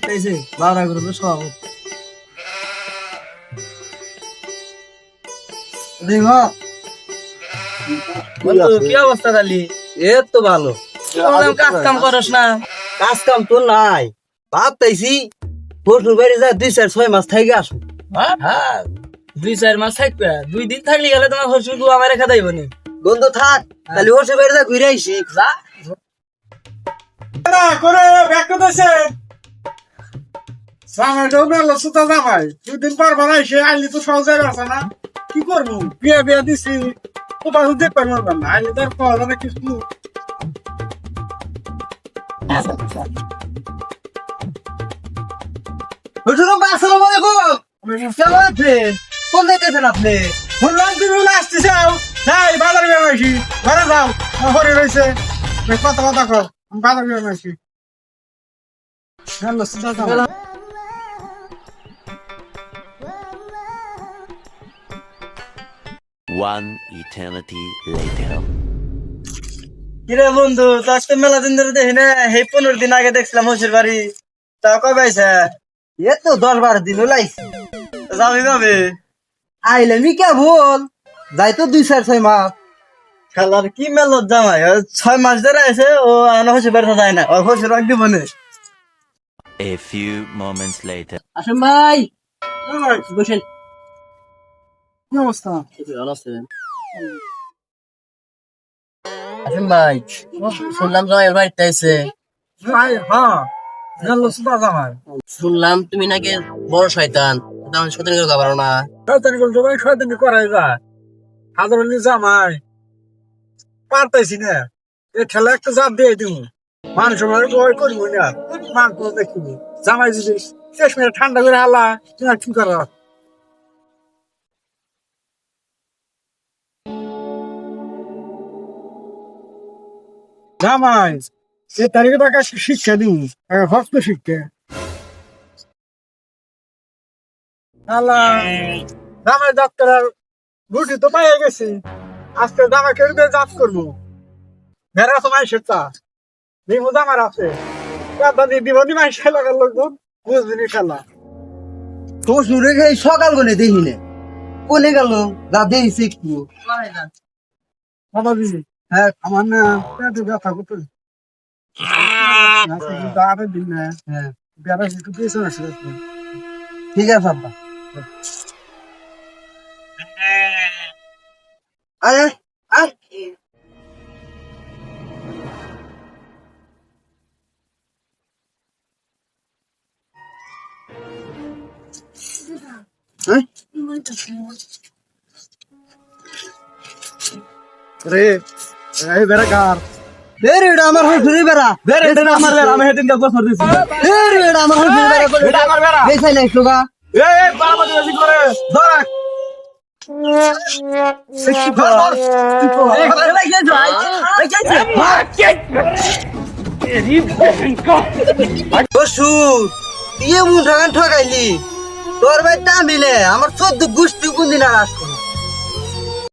পাঠাইছে বারো গ্রুপের সভাপতি। দেখো বন্ধু কি অবস্থা খালি? এ তো ভালো, কাজ কাম করস না? কাজ কাম তো নাই, ভাবতেছি শ্বশুর বাড়ি যা 2-4-6 মাস থেকে আসো। হ্যাঁ 2-4 মাস থাকবে, 2 দিন থাকলে গেলে তোমার শ্বশুর গো আমার রেখা দেব না। বন্ধু থাক, তাহলে শ্বশুর বাড়ি যা ঘুরে আইসি। যা করে ব্যাগ দেশে জামাইটাও গেল সুতা জামাই 2 দিন পর বানাইছে আইলি তো সহজে আছে না, কি করবো? বিয়া বিয়া দিছি কোথাও দেখতে পারবেন না, আইলি তার পাওয়া যাবে কিছু। শ্বশুর আসসালামু আলাইকুম। কেমন আছেন? কোন যাইতেছেন আপনি? শুনলাম তুমি আসতেছে, যাই বাজার বিয়া মাইছি, ঘরে যাও ঘরে রয়েছে কথা কথা কর, আমি বাজার বিয়া মাইছি। গেল সুতা জামাই। One eternity later. কিরে বন্ধু, তো আজকে মেলা দিন ধরে দেখি না, এই 15 দিন আগে দেখছিলাম শ্বশুর বাড়ি। তা কবে আইসা? এ তো 10-12 দিন লাইছি। যাবি কবে? আইলে মি কে বল, যাই তো 2-4-6 মাস। খেলার কি মেলত জামাই, 6 মাস ধরে আছে ও আনা শ্বশুর বাড়িতে যায় না, ওর শ্বশুর রাখ দিব না। A few moments later. আসেন ভাই, ওই, বসেন। কি অবস্থা? ভালো আছেন? আসেন ভাই, শুনলাম জামাই বাড়িতে আইছে। ভাই হ্যাঁ গেল সুতা জামাই। শুনলাম তুমি নাকি বড় শয়তান, তেমন শয়তানি করে পারো না। শয়তানি করতে ভাই শয়তানি করাই যায়, হাজার জামাই পারতেছি না, এ ঠেলা একটা জাপ দিয়ে দিব, মানুষ ভয় করবো না, মাংস দেখিব জামাই যদি শেষ মেরে ঠান্ডা করে হালা কি করা। জামাই এ তারিখে টাকা শিক্ষা দিন, হস্ত শিক্ষা হালা। জামাই ডাক্তার রুটি তো পাইয়ে গেছি, আজকে জামা কেটে জাত করবো, ভেড়া সময় সেটা বিমু জামার আছে দিবনি মাই খেলা গেল বুঝবি খেলা। তো সুরে খাই সকাল গনে দেখি না, কোনে গেল যা দেখছি একটু। বাবা দিদি হ্যাঁ আমার না পেটে ব্যথা করতে দাঁড়ে দিন না, হ্যাঁ বেড়া একটু পেয়েছে না সেটা। ঠিক আছে আব্বা। আরে আর রে এই বেড়া কার বের এটা আমার হই ফিরে বেড়া, বেড়া এটা আমার বেড়া, আমি হেদিন কাজ করে দিছি। বের এটা আমার হই ফিরে বেড়া, এটা আমার বেড়া। বেসাই নাই সুগা। এই বাড়াবাড়ি বেশি করে ধর ঠকাইলি তোর ভাই তা মিলে আমার 14 গোষ্ঠী কোনদিন আর আসতো।